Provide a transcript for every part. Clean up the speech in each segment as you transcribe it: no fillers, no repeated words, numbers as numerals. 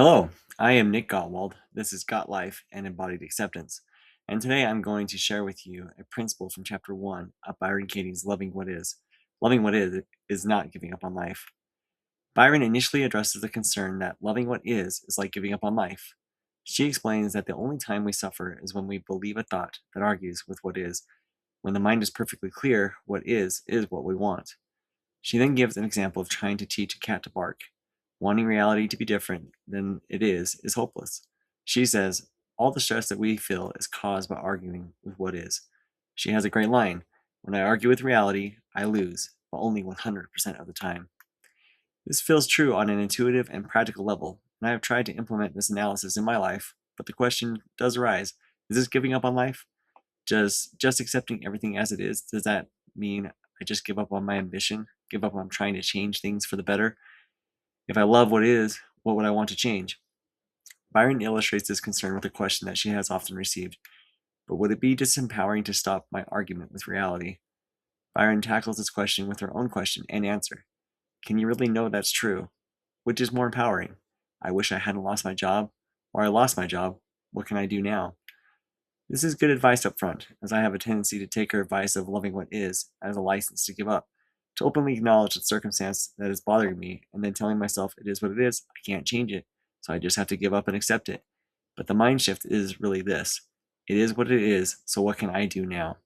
Hello, I am Nick Gottwald. This is Gottlife and Embodied Acceptance. And today I'm going to share with you a principle from chapter 1 of Byron Katie's Loving What Is. Loving what is not giving up on life. Byron initially addresses the concern that loving what is like giving up on life. She explains that the only time we suffer is when we believe a thought that argues with what is. When the mind is perfectly clear, what is what we want. She then gives an example of trying to teach a cat to bark. Wanting reality to be different than it is hopeless. She says, all the stress that we feel is caused by arguing with what is. She has a great line, when I argue with reality, I lose, but only 100% of the time. This feels true on an intuitive and practical level, and I have tried to implement this analysis in my life, but the question does arise, is this giving up on life? Just accepting everything as it is, does that mean I just give up on my ambition, give up on trying to change things for the better? If I love what is, what would I want to change? Byron illustrates this concern with a question that she has often received. But would it be disempowering to stop my argument with reality? Byron tackles this question with her own question and answer. Can you really know that's true? Which is more empowering? I wish I hadn't lost my job, or I lost my job. What can I do now? This is good advice up front, as I have a tendency to take her advice of loving what is as a license to give up, to openly acknowledge the circumstance that is bothering me, and then telling myself it is what it is, I can't change it, so I just have to give up and accept it. But the mind shift is really this. It is what it is, so what can I do now?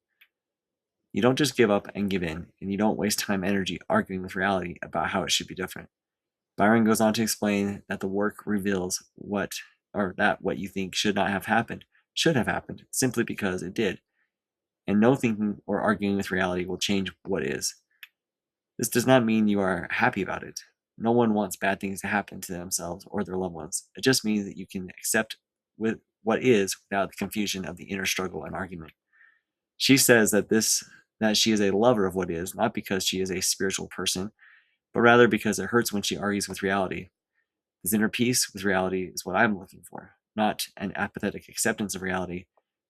You don't just give up and give in, and you don't waste time and energy arguing with reality about how it should be different. Byron goes on to explain that the work reveals that what you think should not have happened, should have happened, simply because it did. And no thinking or arguing with reality will change what is. This does not mean you are happy about it. No one wants bad things to happen to themselves or their loved ones. It just means that you can accept with what is without the confusion of the inner struggle and argument. She says that she is a lover of what is, not because she is a spiritual person, but rather because it hurts when she argues with reality. This inner peace with reality is what I'm looking for, not an apathetic acceptance of reality,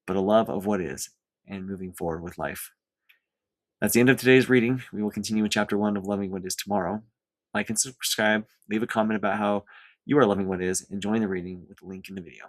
but a love of what is and moving forward with life. That's the end of today's reading. We will continue with chapter 1 of Loving What Is tomorrow. Like and subscribe, leave a comment about how you are loving what is, and join the reading with the link in the video.